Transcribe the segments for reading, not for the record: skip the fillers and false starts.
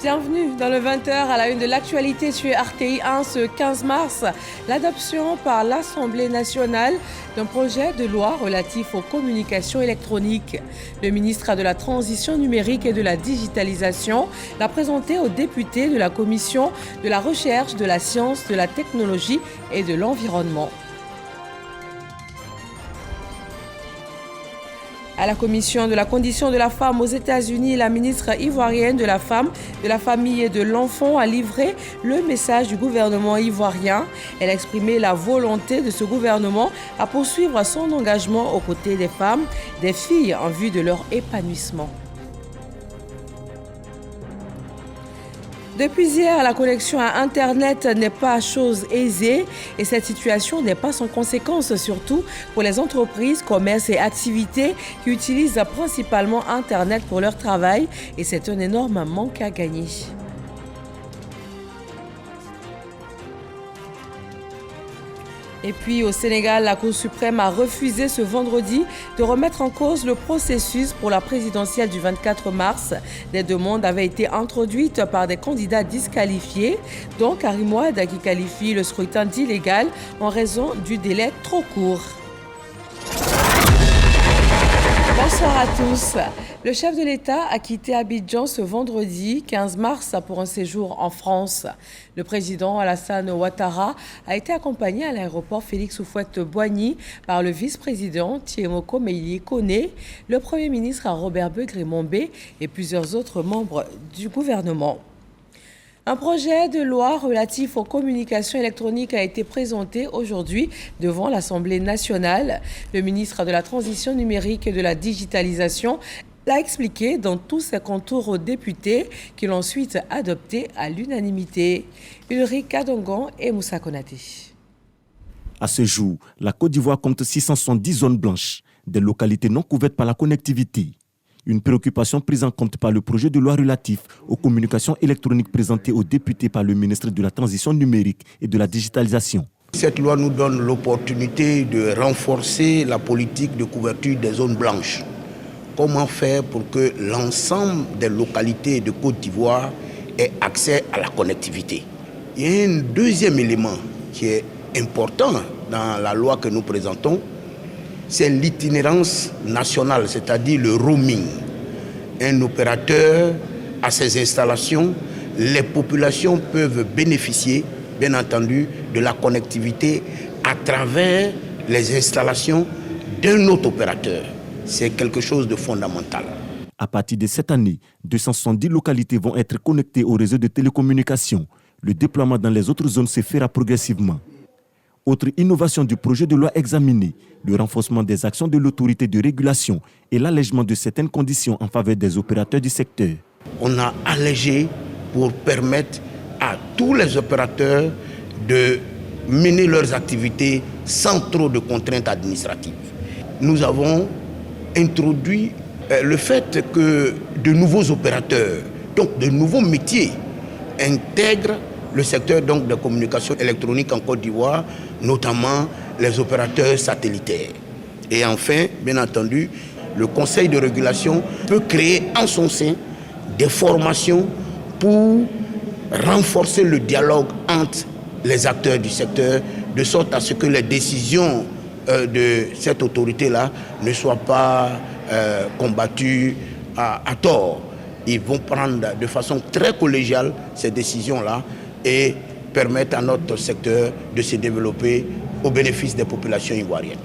Bienvenue dans le 20h à la une de l'actualité sur RTI 1 ce 15 mars. L'adoption par l'Assemblée nationale d'un projet de loi relatif aux communications électroniques. Le ministre de la Transition numérique et de la digitalisation l'a présenté aux députés de la Commission de la recherche, de la science, de la technologie et de l'environnement. À la Commission de la condition de la femme aux États-Unis, la ministre ivoirienne de la femme, de la famille et de l'enfant a livré le message du gouvernement ivoirien. Elle a exprimé la volonté de ce gouvernement à poursuivre son engagement aux côtés des femmes, des filles en vue de leur épanouissement. Depuis hier, la connexion à Internet n'est pas chose aisée et cette situation n'est pas sans conséquence, surtout pour les entreprises, commerces et activités qui utilisent principalement Internet pour leur travail et c'est un énorme manque à gagner. Et puis au Sénégal, la Cour suprême a refusé ce vendredi de remettre en cause le processus pour la présidentielle du 24 mars. Des demandes avaient été introduites par des candidats disqualifiés, dont Karim Wade qui qualifie le scrutin d'illégal en raison du délai trop court. Bonsoir à tous. Le chef de l'État a quitté Abidjan ce vendredi 15 mars pour un séjour en France. Le président Alassane Ouattara a été accompagné à l'aéroport Félix Houphouët-Boigny par le vice-président Thiemoko Meïlie Koné, le premier ministre Robert Begré-Mombé et plusieurs autres membres du gouvernement. Un projet de loi relatif aux communications électroniques a été présenté aujourd'hui devant l'Assemblée nationale. Le ministre de la Transition numérique et de la digitalisation l'a expliqué dans tous ses contours aux députés qui l'ont ensuite adopté à l'unanimité. Ulrich Kadongon et Moussa Konaté. À ce jour, la Côte d'Ivoire compte 670 zones blanches, des localités non couvertes par la connectivité. Une préoccupation prise en compte par le projet de loi relatif aux communications électroniques présenté aux députés par le ministre de la Transition numérique et de la digitalisation. Cette loi nous donne l'opportunité de renforcer la politique de couverture des zones blanches. Comment faire pour que l'ensemble des localités de Côte d'Ivoire aient accès à la connectivité? Il y a un deuxième élément qui est important dans la loi que nous présentons, c'est l'itinérance nationale, c'est-à-dire le roaming. Un opérateur à ses installations, les populations peuvent bénéficier, bien entendu, de la connectivité à travers les installations d'un autre opérateur. C'est quelque chose de fondamental. À partir de cette année, 270 localités vont être connectées au réseau de télécommunications. Le déploiement dans les autres zones se fera progressivement. Autre innovation du projet de loi examiné, le renforcement des actions de l'autorité de régulation et l'allègement de certaines conditions en faveur des opérateurs du secteur. On a allégé pour permettre à tous les opérateurs de mener leurs activités sans trop de contraintes administratives. Nous avons introduit le fait que de nouveaux opérateurs, donc de nouveaux métiers, intègrent le secteur donc, de communication électronique en Côte d'Ivoire, notamment les opérateurs satellitaires. Et enfin, bien entendu, le Conseil de régulation peut créer en son sein des formations pour renforcer le dialogue entre les acteurs du secteur, de sorte à ce que les décisions de cette autorité-là ne soient pas combattues à tort. Ils vont prendre de façon très collégiale ces décisions-là et permettre à notre secteur de se développer au bénéfice des populations ivoiriennes.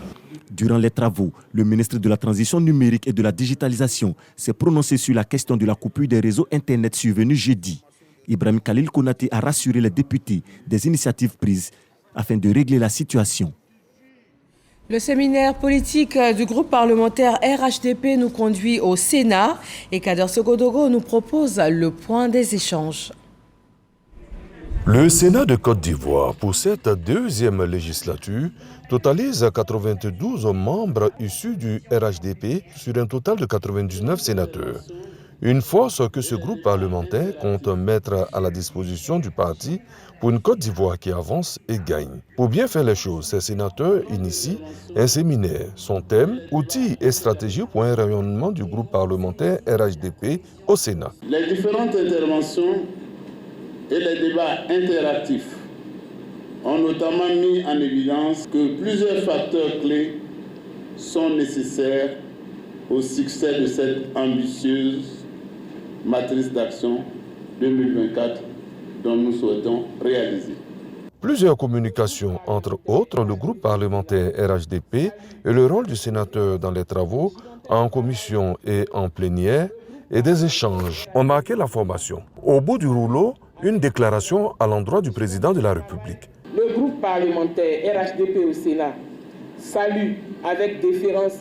Durant les travaux, le ministre de la Transition numérique et de la digitalisation s'est prononcé sur la question de la coupure des réseaux Internet survenue jeudi. Ibrahim Khalil Konaté a rassuré les députés des initiatives prises afin de régler la situation. Le séminaire politique du groupe parlementaire RHDP nous conduit au Sénat et Kader Sogodogo nous propose le point des échanges. Le Sénat de Côte d'Ivoire, pour cette deuxième législature, totalise 92 membres issus du RHDP sur un total de 99 sénateurs. Une force que ce groupe parlementaire compte mettre à la disposition du parti pour une Côte d'Ivoire qui avance et gagne. Pour bien faire les choses, ces sénateurs initient un séminaire. Son thème, outils et stratégies pour un rayonnement du groupe parlementaire RHDP au Sénat. Les différentes interventions et les débats interactifs ont notamment mis en évidence que plusieurs facteurs clés sont nécessaires au succès de cette ambitieuse matrice d'action 2024 dont nous souhaitons réaliser. Plusieurs communications, entre autres le groupe parlementaire RHDP et le rôle du sénateur dans les travaux en commission et en plénière et des échanges ont marqué la formation. Au bout du rouleau, une déclaration à l'endroit du président de la République. Le groupe parlementaire RHDP au Sénat salue avec déférence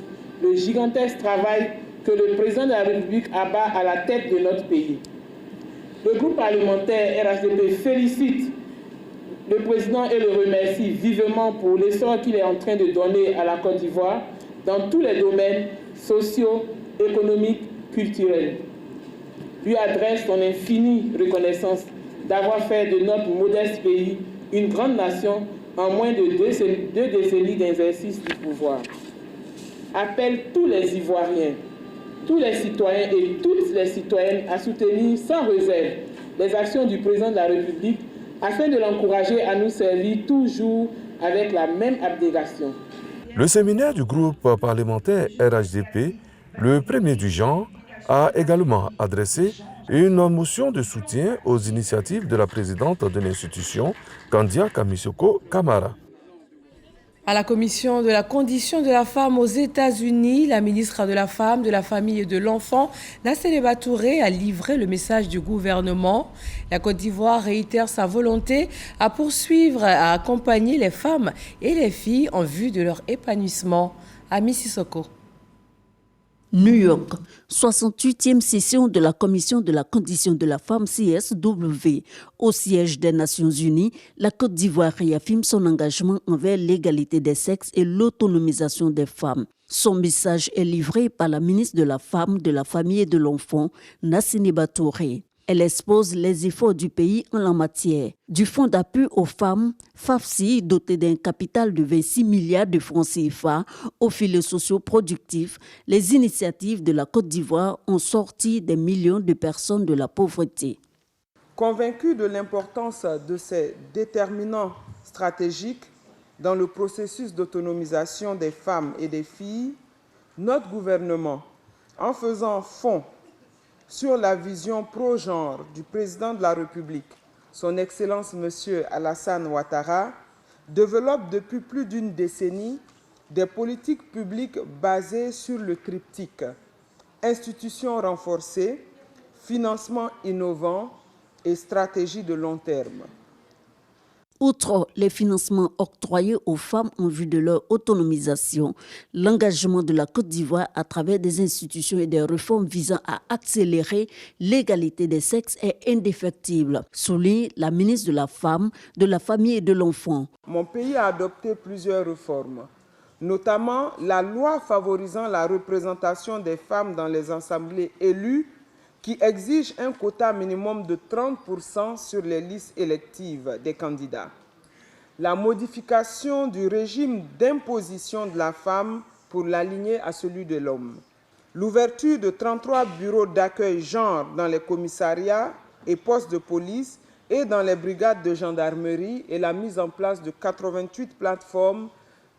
le gigantesque travail que le président de la République abat à la tête de notre pays. Le groupe parlementaire RHDP félicite le président et le remercie vivement pour l'essor qu'il est en train de donner à la Côte d'Ivoire dans tous les domaines sociaux, économiques, culturels. Lui adresse son infinie reconnaissance d'avoir fait de notre modeste pays une grande nation en moins de deux décennies d'exercice du pouvoir. Appelle tous les Ivoiriens, tous les citoyens et toutes les citoyennes à soutenir sans réserve les actions du président de la République afin de l'encourager à nous servir toujours avec la même abnégation. Le séminaire du groupe parlementaire RHDP, le premier du genre, a également adressé une motion de soutien aux initiatives de la présidente de l'institution, Kandia Kamisoko Kamara. À la commission de la condition de la femme aux États-Unis, la ministre de la Femme, de la Famille et de l'Enfant, Nassénéba Touré, a livré le message du gouvernement. La Côte d'Ivoire réitère sa volonté à poursuivre, à accompagner les femmes et les filles en vue de leur épanouissement. Ami Sissoko. New York, 68e session de la Commission de la condition de la femme CSW. Au siège des Nations Unies, la Côte d'Ivoire réaffirme son engagement envers l'égalité des sexes et l'autonomisation des femmes. Son message est livré par la ministre de la Femme, de la Famille et de l'Enfant, Nassénéba Touré. Elle expose les efforts du pays en la matière. Du fonds d'appui aux femmes, FAFSI, doté d'un capital de 26 milliards de francs CFA, aux filets sociaux productifs, les initiatives de la Côte d'Ivoire ont sorti des millions de personnes de la pauvreté. Convaincus de l'importance de ces déterminants stratégiques dans le processus d'autonomisation des femmes et des filles, notre gouvernement, en faisant fond sur la vision pro-genre du président de la République, son Excellence M. Alassane Ouattara, développe depuis plus d'une décennie des politiques publiques basées sur le triptyque institutions renforcées, financement innovant et stratégie de long terme. Outre les financements octroyés aux femmes en vue de leur autonomisation, l'engagement de la Côte d'Ivoire à travers des institutions et des réformes visant à accélérer l'égalité des sexes est indéfectible, souligne la ministre de la Femme, de la Famille et de l'Enfant. Mon pays a adopté plusieurs réformes, notamment la loi favorisant la représentation des femmes dans les assemblées élues qui exige un quota minimum de 30% sur les listes électives des candidats. La modification du régime d'imposition de la femme pour l'aligner à celui de l'homme. L'ouverture de 33 bureaux d'accueil genre dans les commissariats et postes de police et dans les brigades de gendarmerie et la mise en place de 88 plateformes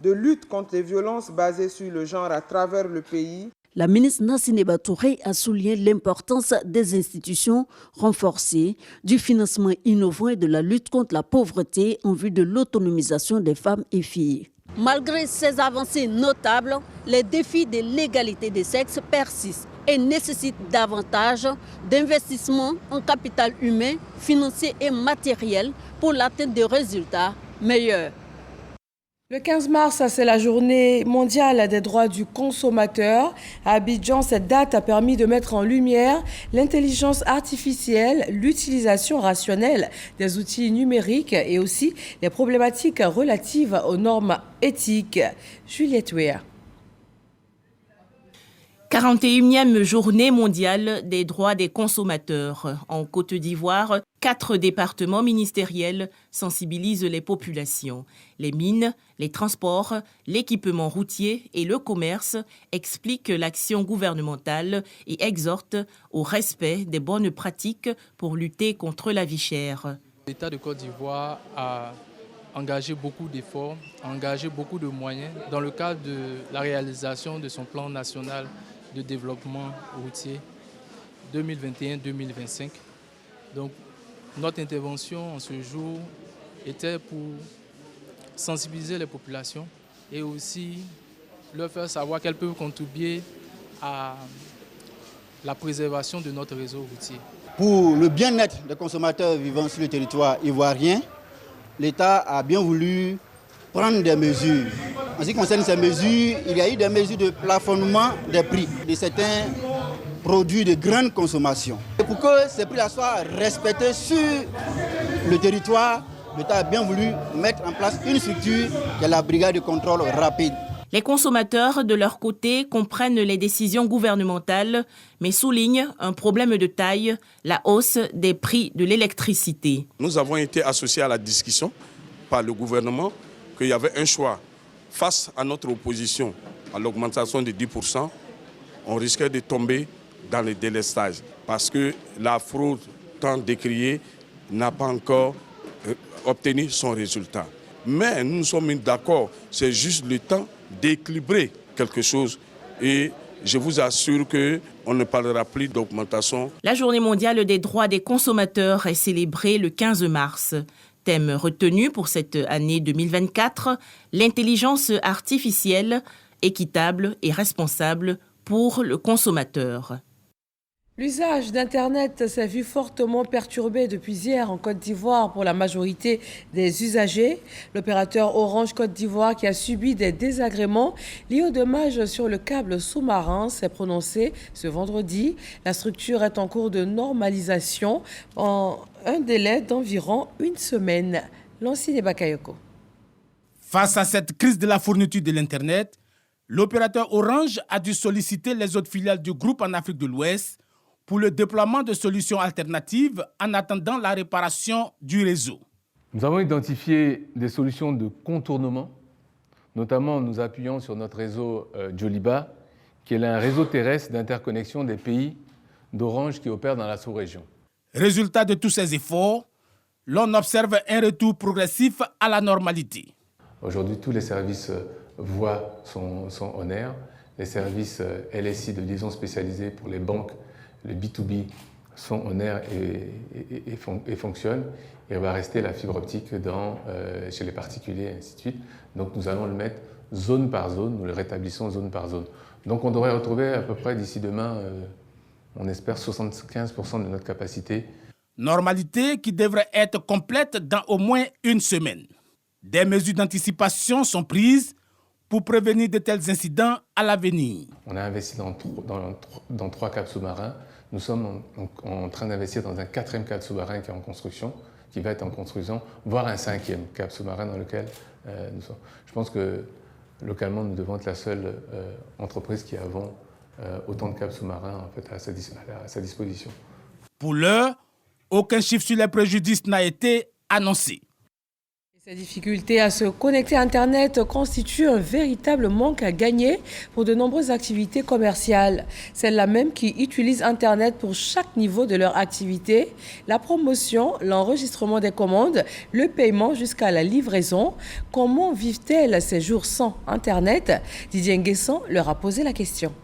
de lutte contre les violences basées sur le genre à travers le pays. La ministre Nassénéba Touré a souligné l'importance des institutions renforcées, du financement innovant et de la lutte contre la pauvreté en vue de l'autonomisation des femmes et filles. Malgré ces avancées notables, les défis de l'égalité des sexes persistent et nécessitent davantage d'investissements en capital humain, financier et matériel pour l'atteinte de résultats meilleurs. Le 15 mars, c'est la journée mondiale des droits du consommateur. À Abidjan, cette date a permis de mettre en lumière l'intelligence artificielle, l'utilisation rationnelle des outils numériques et aussi les problématiques relatives aux normes éthiques. Juliette Wea. 41e journée mondiale des droits des consommateurs. En Côte d'Ivoire, 4 départements ministériels sensibilisent les populations. Les mines, les transports, l'équipement routier et le commerce expliquent l'action gouvernementale et exhortent au respect des bonnes pratiques pour lutter contre la vie chère. L'État de Côte d'Ivoire a engagé beaucoup d'efforts, a engagé beaucoup de moyens dans le cadre de la réalisation de son plan national de développement routier 2021-2025. Donc, notre intervention en ce jour était pour sensibiliser les populations et aussi leur faire savoir qu'elles peuvent contribuer à la préservation de notre réseau routier. Pour le bien-être des consommateurs vivant sur le territoire ivoirien, l'État a bien voulu prendre des mesures. En ce qui concerne ces mesures, il y a eu des mesures de plafonnement des prix de certains produits de grande consommation. Et pour que ces prix-là soient respectés sur le territoire, l'État a bien voulu mettre en place une structure qui est la brigade de contrôle rapide. Les consommateurs, de leur côté, comprennent les décisions gouvernementales, mais soulignent un problème de taille, la hausse des prix de l'électricité. Nous avons été associés à la discussion par le gouvernement qu'il y avait un choix. Face à notre opposition à l'augmentation de 10%, on risquait de tomber dans le délestage parce que la fraude tant décriée n'a pas encore obtenu son résultat. Mais nous sommes d'accord, c'est juste le temps d'équilibrer quelque chose et je vous assure qu'on ne parlera plus d'augmentation. La Journée mondiale des droits des consommateurs est célébrée le 15 mars. Thème retenu pour cette année 2024, l'intelligence artificielle équitable et responsable pour le consommateur. L'usage d'Internet s'est vu fortement perturbé depuis hier en Côte d'Ivoire pour la majorité des usagers. L'opérateur Orange Côte d'Ivoire, qui a subi des désagréments liés aux dommages sur le câble sous-marin, s'est prononcé ce vendredi. La structure est en cours de normalisation en un délai d'environ une semaine. Lancine Bakayoko. Face à cette crise de la fourniture de l'Internet, l'opérateur Orange a dû solliciter les autres filiales du groupe en Afrique de l'Ouest pour le déploiement de solutions alternatives en attendant la réparation du réseau. Nous avons identifié des solutions de contournement, notamment en nous appuyant sur notre réseau Joliba, qui est un réseau terrestre d'interconnexion des pays d'Orange qui opèrent dans la sous-région. Résultat de tous ces efforts, l'on observe un retour progressif à la normalité. Aujourd'hui, tous les services voix sont on air. Les services LSI de liaison spécialisés pour les banques, le B2B sont on air et fonctionnent. Et il va rester la fibre optique chez les particuliers et ainsi de suite. Donc nous allons le mettre zone par zone, nous le rétablissons zone par zone. Donc on devrait retrouver à peu près d'ici demain, on espère 75% de notre capacité. Normalité qui devrait être complète dans au moins une semaine. Des mesures d'anticipation sont prises pour prévenir de tels incidents à l'avenir. On a investi dans 3 câbles sous-marins. Nous sommes en train d'investir dans un 4e câble sous-marin qui est en construction, qui va être en construction, voire un 5e câble sous-marin dans lequel nous sommes. Je pense que localement, nous devons être la seule entreprise qui avons autant de câbles sous-marins en fait, à sa disposition. Pour l'heure, aucun chiffre sur les préjudices n'a été annoncé. Ces difficultés à se connecter à Internet constituent un véritable manque à gagner pour de nombreuses activités commerciales. Celles-là même qui utilisent Internet pour chaque niveau de leur activité, la promotion, l'enregistrement des commandes, le paiement jusqu'à la livraison. Comment vivent-elles ces jours sans Internet? Didier Nguessan leur a posé la question.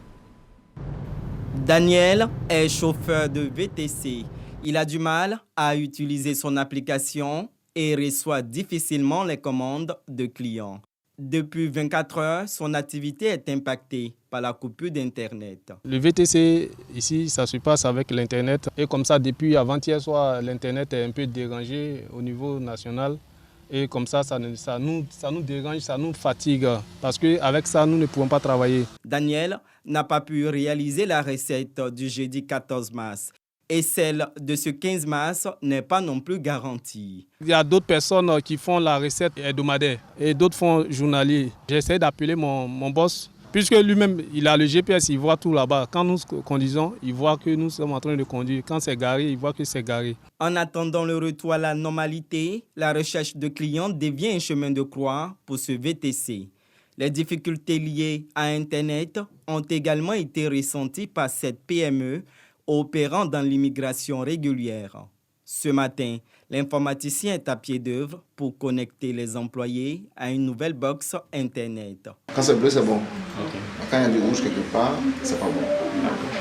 Daniel est chauffeur de VTC. Il a du mal à utiliser son application et reçoit difficilement les commandes de clients. Depuis 24 heures, son activité est impactée par la coupure d'Internet. Le VTC, ici, ça se passe avec l'Internet. Et comme ça, depuis avant-hier soir, l'Internet est un peu dérangé au niveau national. Et comme ça nous dérange, ça nous fatigue. Parce qu'avec ça, nous ne pouvons pas travailler. Daniel n'a pas pu réaliser la recette du jeudi 14 mars. Et celle de ce 15 mars n'est pas non plus garantie. Il y a d'autres personnes qui font la recette hebdomadaire et d'autres font journalier. J'essaie d'appeler mon boss Puisque lui-même, il a le GPS, il voit tout là-bas. Quand nous conduisons, il voit que nous sommes en train de conduire. Quand c'est garé, il voit que c'est garé. En attendant le retour à la normalité, la recherche de clients devient un chemin de croix pour ce VTC. Les difficultés liées à Internet ont également été ressenties par cette PME opérant dans l'immigration régulière. Ce matin, l'informaticien est à pied d'œuvre pour connecter les employés à une nouvelle box Internet. Quand c'est bleu, c'est bon. Quand il y a du rouge quelque part, c'est pas bon.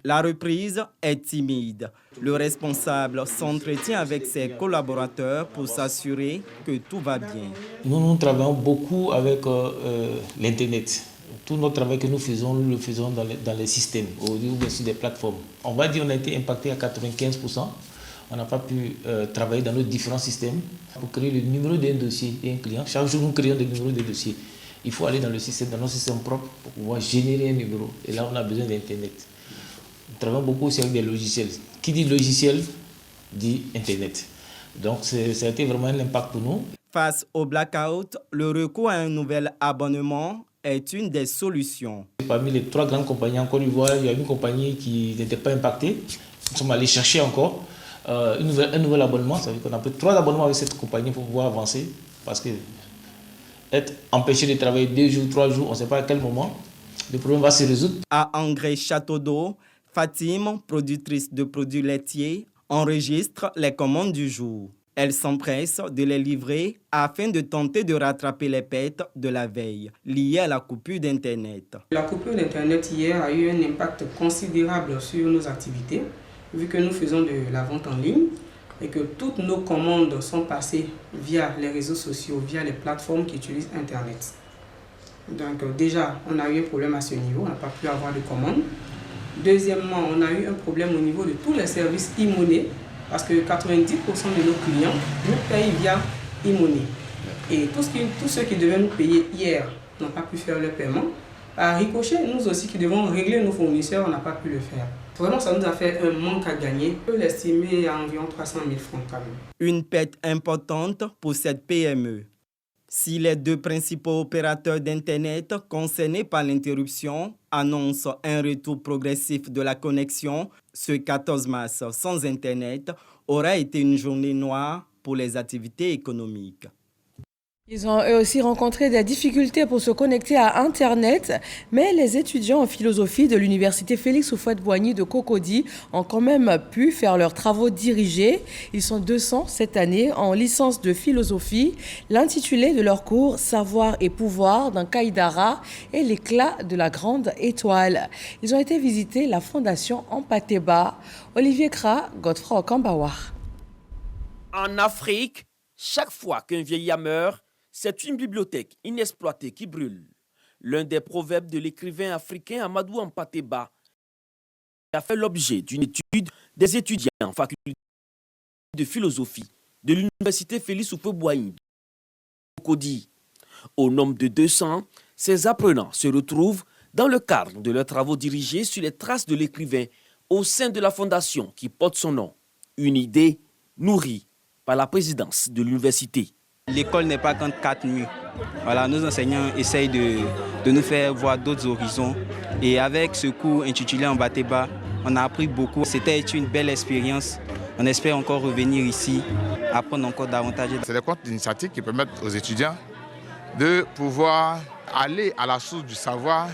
La reprise est timide. Le responsable s'entretient avec ses collaborateurs pour s'assurer que tout va bien. Nous travaillons beaucoup avec l'Internet. Tout notre travail que nous le faisons dans les systèmes ou sur des plateformes. On va dire qu'on a été impacté à 95%. On n'a pas pu travailler dans nos différents systèmes pour créer le numéro d'un dossier et un client. Chaque jour, nous créons des numéros de dossiers. Il faut aller dans le système, dans nos systèmes propres pour pouvoir générer un numéro. Et là, on a besoin d'Internet. Nous travaillons beaucoup aussi avec des logiciels. Qui dit logiciel, dit Internet. Donc, ça a été vraiment un impact pour nous. Face au blackout, le recours à un nouvel abonnement est une des solutions. Parmi les 3 grandes compagnies en Côte d'Ivoire, il y a une compagnie qui n'était pas impactée. Nous sommes allés chercher encore un nouvel abonnement. Ça veut dire qu'on a pris 3 abonnements avec cette compagnie pour pouvoir avancer. Parce que être empêché de travailler 2 jours, 3 jours, on ne sait pas à quel moment, le problème va se résoudre. À Engrais Château d'Eau, Fatime, productrice de produits laitiers, enregistre les commandes du jour. Elle s'empresse de les livrer afin de tenter de rattraper les pertes de la veille liées à la coupure d'Internet. La coupure d'Internet hier a eu un impact considérable sur nos activités, vu que nous faisons de la vente en ligne et que toutes nos commandes sont passées via les réseaux sociaux, via les plateformes qui utilisent Internet. Donc déjà, on a eu un problème à ce niveau, on n'a pas pu avoir de commandes. Deuxièmement, on a eu un problème au niveau de tous les services e-money, parce que 90% de nos clients nous payent via e-money. Et tous ceux qui devaient nous payer hier n'ont pas pu faire le paiement. À ricochet, nous aussi qui devons régler nos fournisseurs, on n'a pas pu le faire. Vraiment, ça nous a fait un manque à gagner. On peut l'estimer à environ 300 000 francs quand même. Une perte importante pour cette PME. Si les 2 principaux opérateurs d'Internet concernés par l'interruption annoncent un retour progressif de la connexion, ce 14 mars sans Internet aura été une journée noire pour les activités économiques. Ils ont eux aussi rencontré des difficultés pour se connecter à Internet, mais les étudiants en philosophie de l'université Félix Houphouët-Boigny de Cocody ont quand même pu faire leurs travaux dirigés. Ils sont 200 cette année en licence de philosophie. L'intitulé de leur cours, Savoir et pouvoir dans Kaïdara et l'éclat de la grande étoile. Ils ont été visiter la fondation Ampateba. Olivier Kra, Godefroy Okambawa. En Afrique, chaque fois qu'un vieillard meurt, c'est une bibliothèque inexploitée qui brûle. L'un des proverbes de l'écrivain africain Amadou Ampateba a fait l'objet d'une étude des étudiants en faculté de philosophie de l'université Félix Houphouët-Boigny de Cocody. Au nombre de 200, ces apprenants se retrouvent dans le cadre de leurs travaux dirigés sur les traces de l'écrivain au sein de la fondation qui porte son nom. Une idée nourrie par la présidence de l'université. L'école n'est pas qu'entre 4 murs. Voilà, nos enseignants essayent de nous faire voir d'autres horizons. Et avec ce cours intitulé Ampateba, on a appris beaucoup. C'était une belle expérience. On espère encore revenir ici, apprendre encore davantage. C'est des comptes d'initiative qui permettent aux étudiants de pouvoir aller à la source du savoir,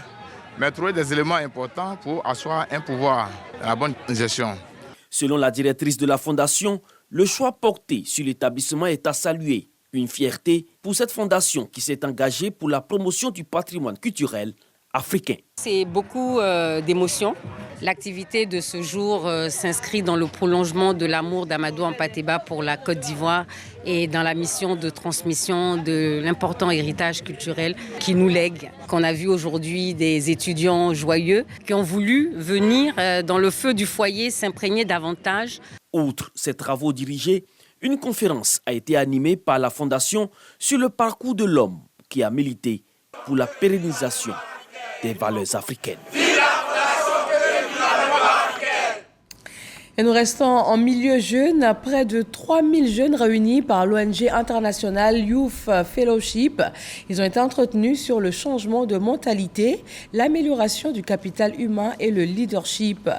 mais trouver des éléments importants pour asseoir un pouvoir, la bonne gestion. Selon la directrice de la fondation, le choix porté sur l'établissement est à saluer. Une fierté pour cette fondation qui s'est engagée pour la promotion du patrimoine culturel africain. C'est beaucoup d'émotions. L'activité de ce jour s'inscrit dans le prolongement de l'amour d'Amadou Ampateba pour la Côte d'Ivoire et dans la mission de transmission de l'important héritage culturel qui nous lègue. Qu'on a vu aujourd'hui des étudiants joyeux qui ont voulu venir dans le feu du foyer s'imprégner davantage. Outre ces travaux dirigés, une conférence a été animée par la Fondation sur le parcours de l'homme qui a milité pour la pérennisation des valeurs africaines. Et nous restons en milieu jeune. Près de 3000 jeunes réunis par l'ONG internationale Youth Fellowship. Ils ont été entretenus sur le changement de mentalité, l'amélioration du capital humain et le leadership.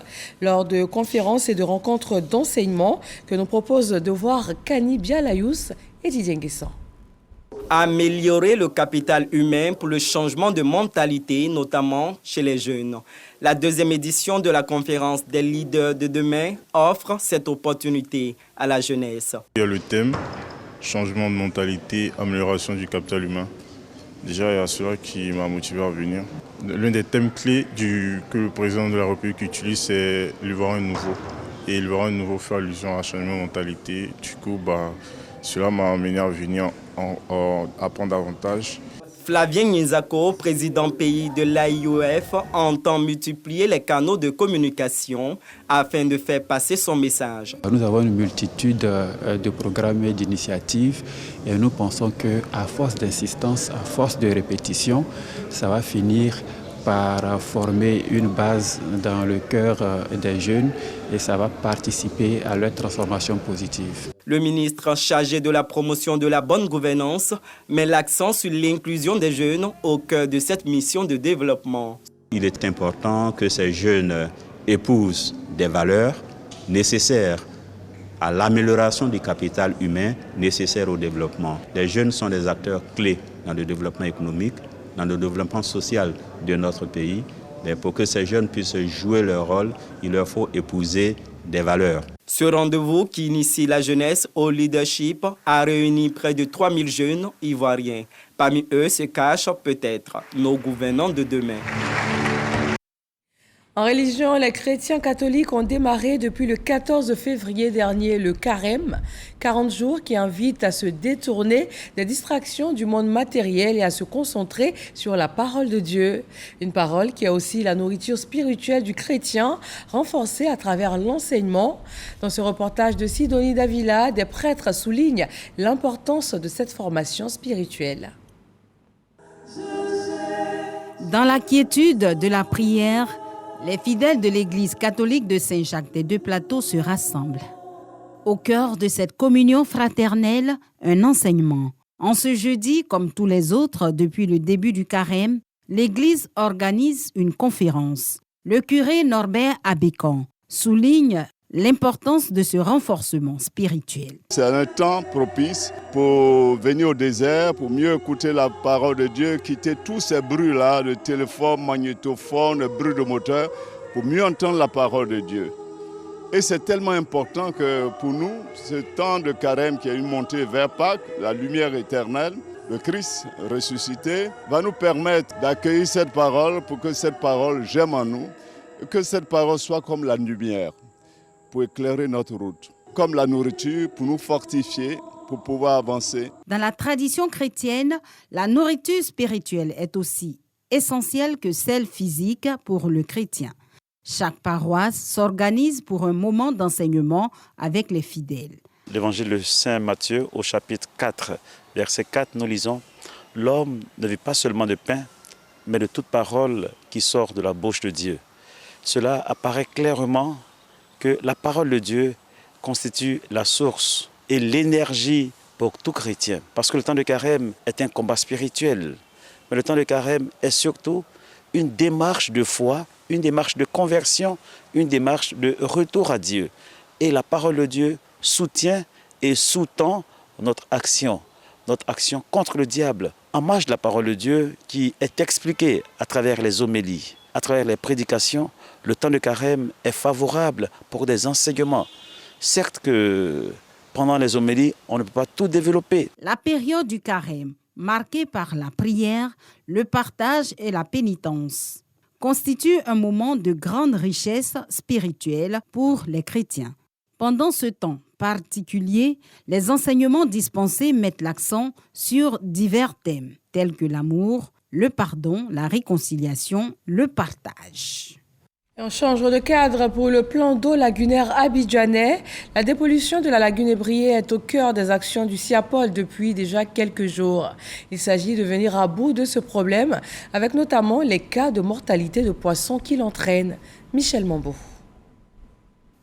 Lors de conférences et de rencontres d'enseignement que nous propose de voir Kani Bialayous et Didier Nguessan. Améliorer le capital humain pour le changement de mentalité, notamment chez les jeunes. La deuxième édition de la conférence des leaders de demain offre cette opportunité à la jeunesse. Il y a le thème changement de mentalité, amélioration du capital humain. Déjà, il y a cela qui m'a motivé à venir. L'un des thèmes clés que le président de la République utilise, c'est l'Ivoirien nouveau. Et l'Ivoirien nouveau fait allusion à changement de mentalité. Du coup, cela m'a amené à venir apprendre davantage. Flavien Nizako, président pays de l'AIOF, entend multiplier les canaux de communication afin de faire passer son message. Nous avons une multitude de programmes et d'initiatives et nous pensons qu'à force d'insistance, à force de répétition, ça va finir par former une base dans le cœur des jeunes et ça va participer à leur transformation positive. Le ministre chargé de la promotion de la bonne gouvernance met l'accent sur l'inclusion des jeunes au cœur de cette mission de développement. Il est important que ces jeunes épousent des valeurs nécessaires à l'amélioration du capital humain nécessaire au développement. Les jeunes sont des acteurs clés dans le développement économique, dans le développement social de notre pays. Mais pour que ces jeunes puissent jouer leur rôle, il leur faut épouser des valeurs. Ce rendez-vous qui initie la jeunesse au leadership a réuni près de 3000 jeunes ivoiriens. Parmi eux se cachent peut-être nos gouvernants de demain. En religion, les chrétiens catholiques ont démarré depuis le 14 février dernier le carême, 40 jours qui invitent à se détourner des distractions du monde matériel et à se concentrer sur la parole de Dieu. Une parole qui a aussi la nourriture spirituelle du chrétien, renforcée à travers l'enseignement. Dans ce reportage de Sidonie Davila, des prêtres soulignent l'importance de cette formation spirituelle. Dans la quiétude de la prière, les fidèles de l'église catholique de Saint-Jacques des Deux-Plateaux se rassemblent. Au cœur de cette communion fraternelle, un enseignement. En ce jeudi, comme tous les autres depuis le début du carême, l'église organise une conférence. Le curé Norbert Abécan souligne l'importance de ce renforcement spirituel. C'est un temps propice pour venir au désert, pour mieux écouter la parole de Dieu, quitter tous ces bruits-là, le téléphone, magnétophone, le bruit de moteur, pour mieux entendre la parole de Dieu. Et c'est tellement important que pour nous, ce temps de carême qui est une montée vers Pâques, la lumière éternelle, le Christ ressuscité, va nous permettre d'accueillir cette parole pour que cette parole germe en nous, et que cette parole soit comme la lumière, pour éclairer notre route, comme la nourriture pour nous fortifier, pour pouvoir avancer. Dans la tradition chrétienne, la nourriture spirituelle est aussi essentielle que celle physique pour le chrétien. Chaque paroisse s'organise pour un moment d'enseignement avec les fidèles. L'évangile de Saint Matthieu au chapitre 4, verset 4, nous lisons « L'homme ne vit pas seulement de pain, mais de toute parole qui sort de la bouche de Dieu. » Cela apparaît clairement que la parole de Dieu constitue la source et l'énergie pour tout chrétien. Parce que le temps de carême est un combat spirituel. Mais le temps de carême est surtout une démarche de foi, une démarche de conversion, une démarche de retour à Dieu. Et la parole de Dieu soutient et sous-tend notre action contre le diable. En marge de la parole de Dieu qui est expliquée à travers les homélies, à travers les prédications, le temps de carême est favorable pour des enseignements. Certes que pendant les homélies, on ne peut pas tout développer. La période du carême, marquée par la prière, le partage et la pénitence, constitue un moment de grande richesse spirituelle pour les chrétiens. Pendant ce temps particulier, les enseignements dispensés mettent l'accent sur divers thèmes, tels que l'amour, le pardon, la réconciliation, le partage. On change de cadre pour le plan d'eau lagunaire abidjanais. La dépollution de la lagune Ébrié est au cœur des actions du CIAPOL depuis déjà quelques jours. Il s'agit de venir à bout de ce problème, avec notamment les cas de mortalité de poissons qui l'entraînent. Michel Mambo.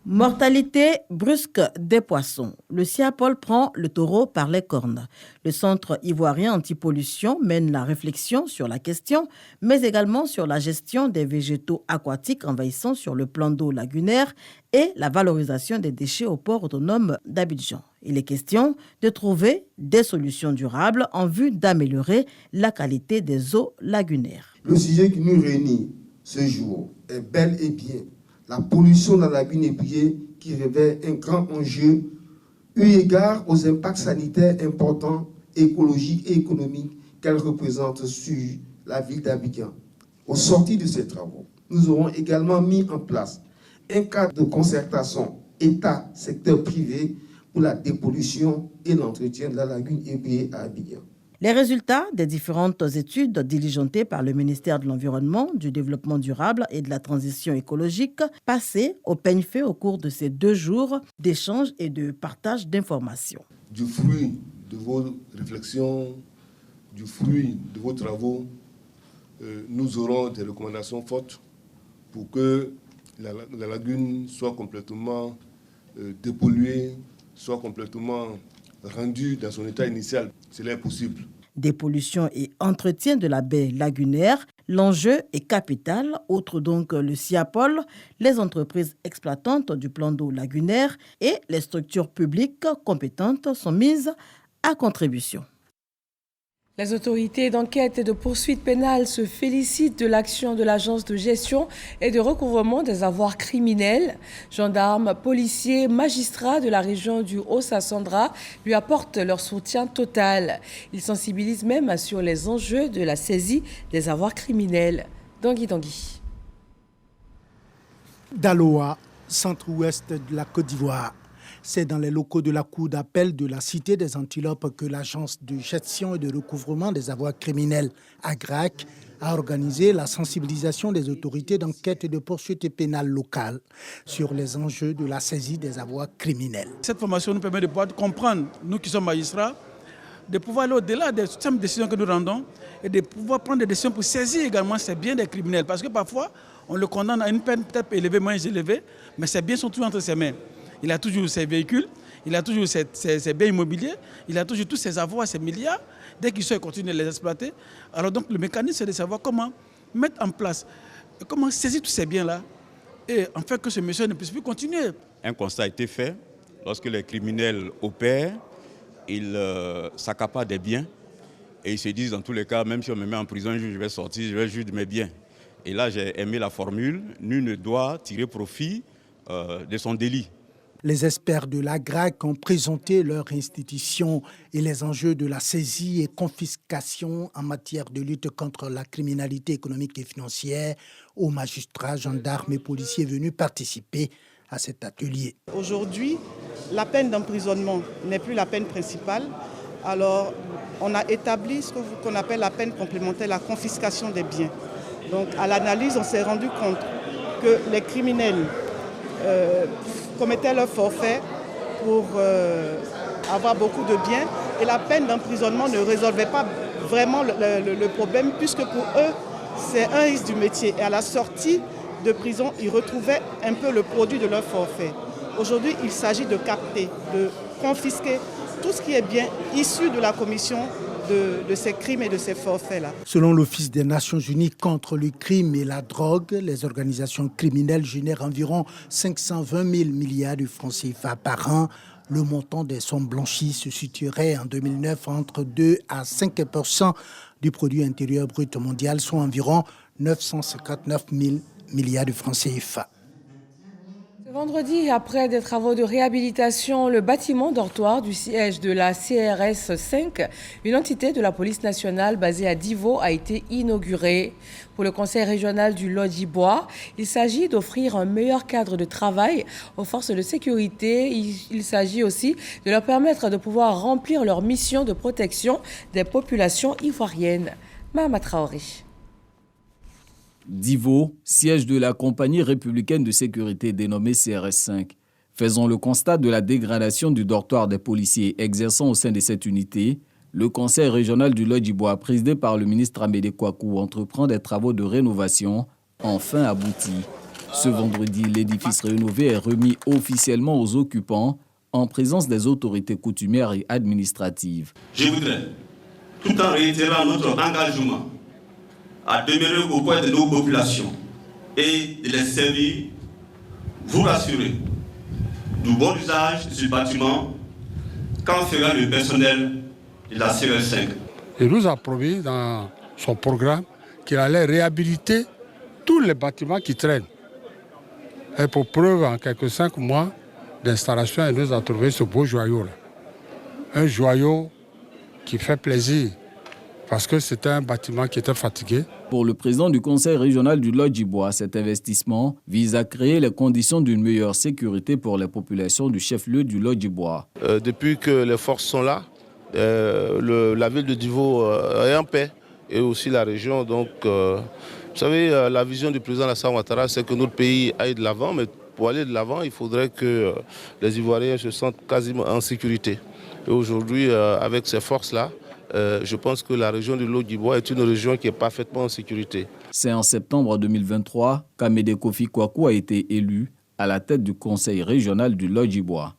Mortalité brusque des poissons. Le Siapol prend le taureau par les cornes. Le Centre ivoirien antipollution mène la réflexion sur la question, mais également sur la gestion des végétaux aquatiques envahissants sur le plan d'eau lagunaire et la valorisation des déchets au port autonome d'Abidjan. Il est question de trouver des solutions durables en vue d'améliorer la qualité des eaux lagunaires. Le sujet qui nous réunit ce jour est bel et bien la pollution dans la lagune ébriée qui révèle un grand enjeu eu égard aux impacts sanitaires importants, écologiques et économiques qu'elle représente sur la ville d'Abidjan. Au sortir de ces travaux, nous aurons également mis en place un cadre de concertation État, secteur privé pour la dépollution et l'entretien de la lagune ébriée à Abidjan. Les résultats des différentes études diligentées par le ministère de l'Environnement, du Développement durable et de la Transition écologique passés au peigne fait au cours de ces 2 jours d'échange et de partage d'informations. Du fruit de vos réflexions, du fruit de vos travaux, nous aurons des recommandations fortes pour que la lagune soit complètement dépolluée, soit complètement rendue dans son état initial. Cela est possible. Dépollution et entretien de la baie lagunaire, l'enjeu est capital. Autre donc le Siapol, les entreprises exploitantes du plan d'eau lagunaire et les structures publiques compétentes sont mises à contribution. Les autorités d'enquête et de poursuite pénale se félicitent de l'action de l'Agence de gestion et de recouvrement des avoirs criminels. Gendarmes, policiers, magistrats de la région du Haut-Sassandra lui apportent leur soutien total. Ils sensibilisent même sur les enjeux de la saisie des avoirs criminels. Dangui. Daloa, centre-ouest de la Côte d'Ivoire. C'est dans les locaux de la Cour d'appel de la Cité des Antilopes que l'Agence de gestion et de recouvrement des avoirs criminels, AGRAC, a organisé la sensibilisation des autorités d'enquête et de poursuite pénale locales sur les enjeux de la saisie des avoirs criminels. Cette formation nous permet de pouvoir comprendre, nous qui sommes magistrats, de pouvoir aller au-delà des simples décisions que nous rendons et de pouvoir prendre des décisions pour saisir également ces biens des criminels. Parce que parfois, on le condamne à une peine peut-être élevée, moins élevée, mais ces biens sont toujours entre ses mains. Il a toujours ses véhicules, il a toujours ses biens immobiliers, il a toujours tous ses avoirs, ses milliards. Dès qu'il sort, il continue de les exploiter. Alors donc le mécanisme, c'est de savoir comment mettre en place, comment saisir tous ces biens-là et en fait que ce monsieur ne puisse plus continuer. Un constat a été fait. Lorsque les criminels opèrent, ils s'accaparent des biens et ils se disent dans tous les cas, même si on me met en prison, je vais sortir, je vais juger de mes biens. Et là, j'ai aimé la formule, nul ne doit tirer profit de son délit. Les experts de l'AGRAC ont présenté leur institution et les enjeux de la saisie et confiscation en matière de lutte contre la criminalité économique et financière aux magistrats, gendarmes et policiers venus participer à cet atelier. Aujourd'hui, la peine d'emprisonnement n'est plus la peine principale. Alors, on a établi ce qu'on appelle la peine complémentaire, la confiscation des biens. Donc, à l'analyse, on s'est rendu compte que les criminels commettaient leur forfait pour avoir beaucoup de biens et la peine d'emprisonnement ne résolvait pas vraiment le problème puisque pour eux, c'est un risque du métier. Et à la sortie de prison, ils retrouvaient un peu le produit de leur forfait. Aujourd'hui, il s'agit de capter, de confisquer tout ce qui est bien issu de la commission de ces crimes et de ces forfaits-là. Selon l'Office des Nations Unies contre le crime et la drogue, les organisations criminelles génèrent environ 520 000 milliards de francs CFA par an. Le montant des sommes blanchies se situerait en 2009 entre 2 à 5% du produit intérieur brut mondial, soit environ 959 000 milliards de francs CFA. Vendredi, après des travaux de réhabilitation, le bâtiment dortoir du siège de la CRS 5, une entité de la police nationale basée à Divo, a été inauguré. Pour le conseil régional du Lodji-Bois, il s'agit d'offrir un meilleur cadre de travail aux forces de sécurité. Il s'agit aussi de leur permettre de pouvoir remplir leur mission de protection des populations ivoiriennes. Mahama Traoré. Divo, siège de la compagnie républicaine de sécurité dénommée CRS5. Faisant le constat de la dégradation du dortoir des policiers exerçant au sein de cette unité, le conseil régional du Lodji-Bois, présidé par le ministre Amédée Kouakou, entreprend des travaux de rénovation enfin aboutis. Ce vendredi, l'édifice rénové est remis officiellement aux occupants en présence des autorités coutumières et administratives. Je voudrais, tout en réitérant notre engagement à demeurer auprès de nos populations et de les servir, vous rassurer du bon usage de ce bâtiment qu'en fera le personnel de la CRS5. Il nous a promis dans son programme qu'il allait réhabiliter tous les bâtiments qui traînent. Et pour preuve, en quelques 5 mois d'installation, il nous a trouvé ce beau joyau-là. Un joyau qui fait plaisir, parce que c'était un bâtiment qui était fatigué. Pour le président du conseil régional du Lodjibois, cet investissement vise à créer les conditions d'une meilleure sécurité pour les populations du chef-lieu du Lodjibois. Depuis que les forces sont là, la ville de Divo est en paix et aussi la région. Donc, vous savez, la vision du président Alassane Ouattara, c'est que notre pays aille de l'avant, mais pour aller de l'avant, il faudrait que les Ivoiriens se sentent quasiment en sécurité. Et aujourd'hui, avec ces forces-là, je pense que la région du Lodjibois est une région qui est parfaitement en sécurité. C'est en septembre 2023 qu'Amédé Kofi Kwaku a été élu à la tête du conseil régional du Lodjibois.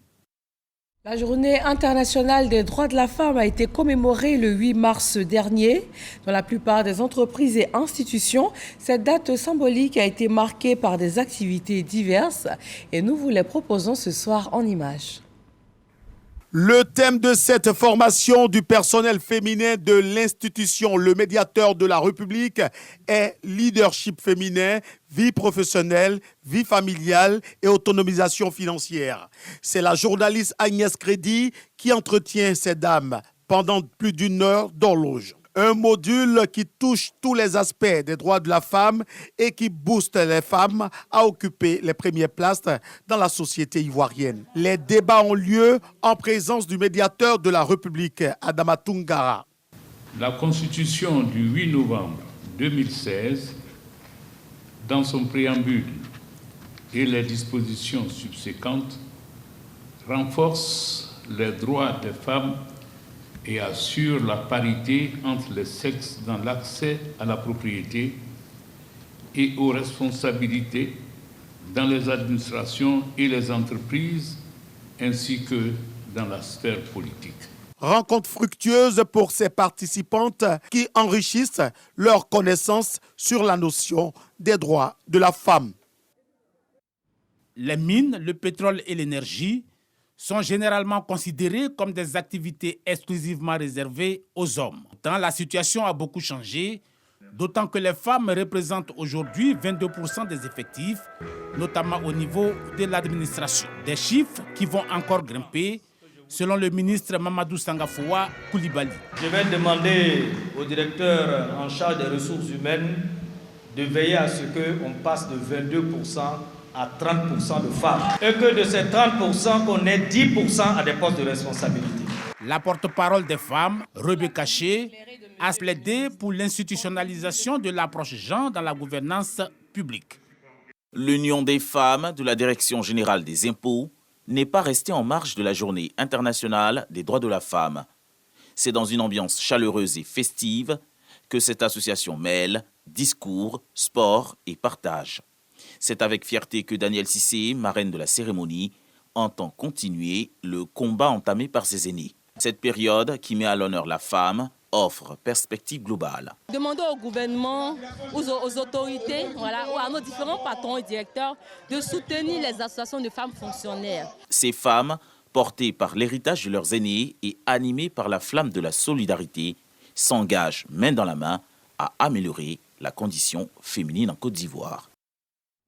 La journée internationale des droits de la femme a été commémorée le 8 mars dernier. Dans la plupart des entreprises et institutions, cette date symbolique a été marquée par des activités diverses et nous vous les proposons ce soir en images. Le thème de cette formation du personnel féminin de l'institution, le médiateur de la République, est leadership féminin, vie professionnelle, vie familiale et autonomisation financière. C'est la journaliste Agnès Crédit qui entretient ces dames pendant plus d'1 heure d'horloge. Un module qui touche tous les aspects des droits de la femme et qui booste les femmes à occuper les premières places dans la société ivoirienne. Les débats ont lieu en présence du médiateur de la République, Adama Toungara. La Constitution du 8 novembre 2016, dans son préambule et les dispositions subséquentes, renforce les droits des femmes et assure la parité entre les sexes dans l'accès à la propriété et aux responsabilités dans les administrations et les entreprises, ainsi que dans la sphère politique. Rencontre fructueuse pour ces participantes qui enrichissent leurs connaissances sur la notion des droits de la femme. Les mines, le pétrole et l'énergie sont généralement considérées comme des activités exclusivement réservées aux hommes. Pourtant, la situation a beaucoup changé, d'autant que les femmes représentent aujourd'hui 22% des effectifs, notamment au niveau de l'administration. Des chiffres qui vont encore grimper, selon le ministre Mamadou Sangafoua Koulibaly. Je vais demander au directeur en charge des ressources humaines de veiller à ce qu'on passe de 22% à 30% de femmes. Et que de ces 30%, qu'on ait 10% à des postes de responsabilité. La porte-parole des femmes, Rebecca Ché, a plaidé pour l'institutionnalisation de l'approche genre dans la gouvernance publique. L'Union des femmes de la Direction générale des impôts n'est pas restée en marge de la Journée internationale des droits de la femme. C'est dans une ambiance chaleureuse et festive que cette association mêle discours, sport et partage. C'est avec fierté que Daniel Cissé, marraine de la cérémonie, entend continuer le combat entamé par ses aînés. Cette période qui met à l'honneur la femme offre perspective globale. Demandons au gouvernement, aux autorités, ou à nos différents patrons et directeurs de soutenir les associations de femmes fonctionnaires. Ces femmes, portées par l'héritage de leurs aînés et animées par la flamme de la solidarité, s'engagent main dans la main à améliorer la condition féminine en Côte d'Ivoire.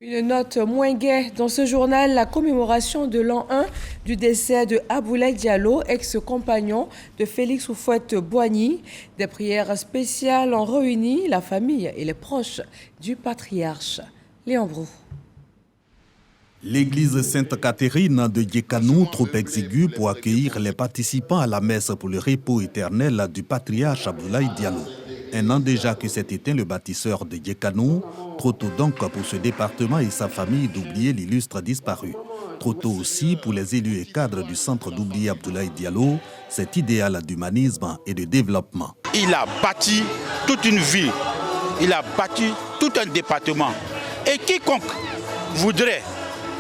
Une note moins gaie dans ce journal, la commémoration de l'an 1 du décès de Aboulaye Diallo, ex-compagnon de Félix Houphouët-Boigny. Des prières spéciales ont réuni la famille et les proches du patriarche. Léon Brou. L'église Sainte-Catherine de Djekanou, trop exiguë pour accueillir les participants à la messe pour le repos éternel du patriarche Aboulaye Diallo. 1 an déjà que s'est éteint le bâtisseur de Djekanou, trop tôt donc pour ce département et sa famille d'oublier l'illustre disparu. Trop tôt aussi pour les élus et cadres du centre d'oublier Aboulaye Diallo, cet idéal d'humanisme et de développement. Il a bâti toute une ville, il a bâti tout un département. Et quiconque voudrait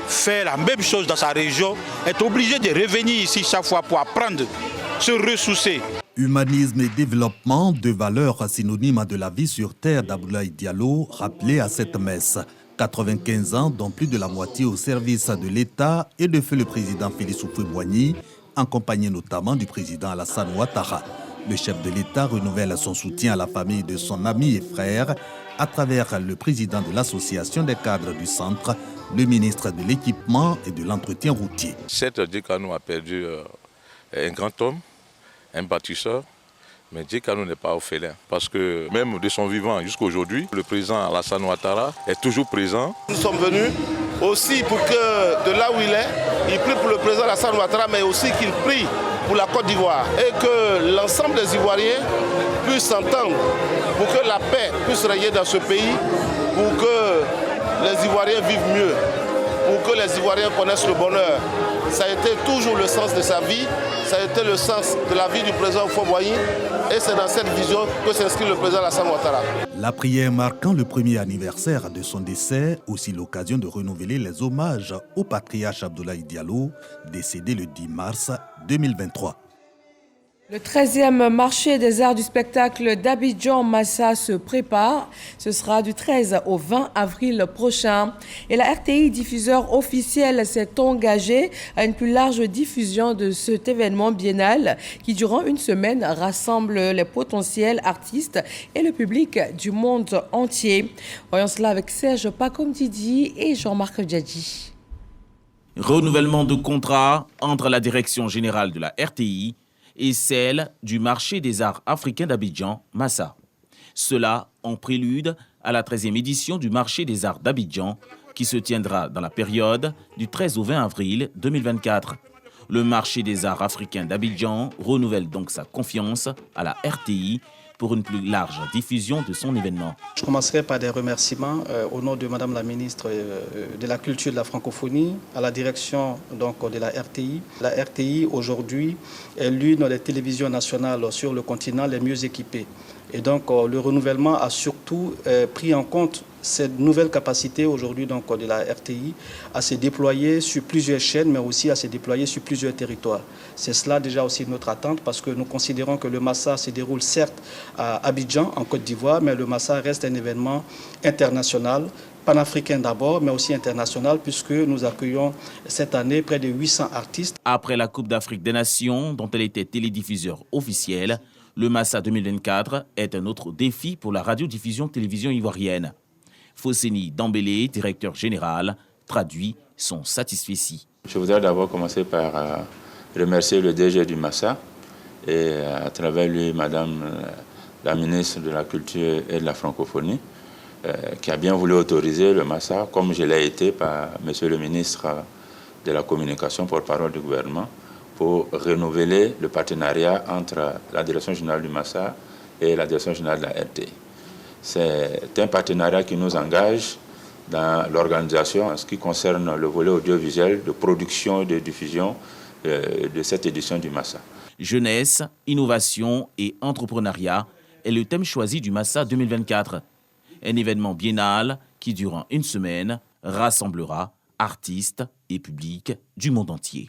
faire la même chose dans sa région est obligé de revenir ici chaque fois pour apprendre, se ressourcer. Humanisme et développement, deux valeurs synonymes de la vie sur terre d'Abdoulaye Diallo, rappelées à cette messe. 95 ans, dont plus de la moitié au service de l'État et de feu le président Félix Houphouët-Boigny, accompagné notamment du président Alassane Ouattara. Le chef de l'État renouvelle son soutien à la famille de son ami et frère à travers le président de l'association des cadres du centre, le ministre de l'équipement et de l'entretien routier. Certes, Djekanou a perdu un grand homme, un bâtisseur, mais Djekanou n'est pas orphelin. Parce que même de son vivant jusqu'à aujourd'hui, le président Alassane Ouattara est toujours présent. Nous sommes venus aussi pour que de là où il prie pour le président Alassane Ouattara, mais aussi qu'il prie pour la Côte d'Ivoire et que l'ensemble des Ivoiriens puissent s'entendre pour que la paix puisse régner dans ce pays, pour que les Ivoiriens vivent mieux, pour que les Ivoiriens connaissent le bonheur. Ça a été toujours le sens de sa vie, ça a été le sens de la vie du président Houphouët-Boigny et c'est dans cette vision que s'inscrit le président Alassane Ouattara. La prière marquant le premier anniversaire de son décès, aussi l'occasion de renouveler les hommages au patriarche Abdoulaye Diallo, décédé le 10 mars 2023. Le 13e marché des arts du spectacle d'Abidjan-Massa se prépare. Ce sera du 13 au 20 avril prochain. Et la RTI, diffuseur officiel, s'est engagée à une plus large diffusion de cet événement biennal qui, durant une semaine, rassemble les potentiels artistes et le public du monde entier. Voyons cela avec Serge Pacom-Didi et Jean-Marc Djadji. Renouvellement de contrat entre la direction générale de la RTI et celle du marché des arts africains d'Abidjan, Massa. Cela en prélude à la 13e édition du marché des arts d'Abidjan qui se tiendra dans la période du 13 au 20 avril 2024. Le marché des arts africains d'Abidjan renouvelle donc sa confiance à la RTI pour une plus large diffusion de son événement. Je commencerai par des remerciements au nom de Madame la ministre de la Culture et de la Francophonie, à la direction donc, de la RTI. La RTI aujourd'hui est l'une des télévisions nationales sur le continent les mieux équipées. Et donc le renouvellement a surtout pris en compte cette nouvelle capacité aujourd'hui donc de la RTI à se déployer sur plusieurs chaînes, mais aussi à se déployer sur plusieurs territoires. C'est cela déjà aussi notre attente parce que nous considérons que le Massa se déroule certes à Abidjan, en Côte d'Ivoire, mais le Massa reste un événement international, panafricain d'abord, mais aussi international, puisque nous accueillons cette année près de 800 artistes. Après la Coupe d'Afrique des Nations, dont elle était télédiffuseur officiel, le Massa 2024 est un autre défi pour la radiodiffusion télévision ivoirienne. Fosseni Dambélé, directeur général, traduit son satisfecit. Je voudrais d'abord commencer par remercier le DG du Massa et à travers lui, Madame la ministre de la Culture et de la Francophonie, qui a bien voulu autoriser le Massa, comme je l'ai été par Monsieur le ministre de la Communication, porte-parole du gouvernement, pour renouveler le partenariat entre la direction générale du Massa et la direction générale de la RTI. C'est un partenariat qui nous engage dans l'organisation en ce qui concerne le volet audiovisuel de production et de diffusion de cette édition du Massa. Jeunesse, innovation et entrepreneuriat est le thème choisi du Massa 2024. Un événement biennal qui, durant une semaine, rassemblera artistes et publics du monde entier.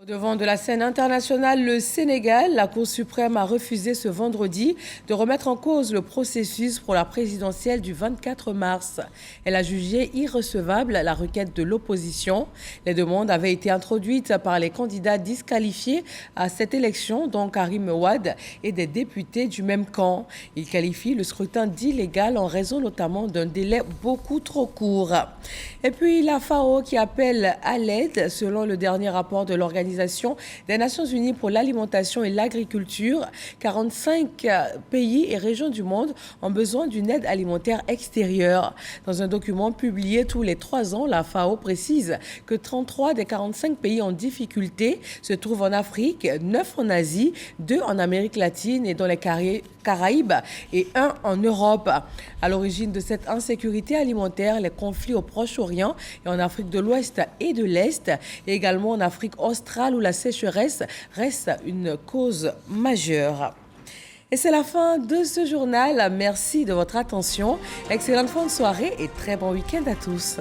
Au devant de la scène internationale, le Sénégal, la Cour suprême a refusé ce vendredi de remettre en cause le processus pour la présidentielle du 24 mars. Elle a jugé irrecevable la requête de l'opposition. Les demandes avaient été introduites par les candidats disqualifiés à cette élection, dont Karim Wade et des députés du même camp. Ils qualifient le scrutin d'illégal en raison notamment d'un délai beaucoup trop court. Et puis la FAO qui appelle à l'aide, selon le dernier rapport de l'Organisation des Nations Unies pour l'alimentation et l'agriculture, 45 pays et régions du monde ont besoin d'une aide alimentaire extérieure. Dans un document publié tous les 3 ans, la FAO précise que 33 des 45 pays en difficulté se trouvent en Afrique, 9 en Asie, 2 en Amérique latine et dans les Caraïbes et 1 en Europe. À l'origine de cette insécurité alimentaire, les conflits au Proche-Orient et en Afrique de l'Ouest et de l'Est, et également en Afrique australe où la sécheresse reste une cause majeure. Et c'est la fin de ce journal. Merci de votre attention. Excellente fin de soirée et très bon week-end à tous.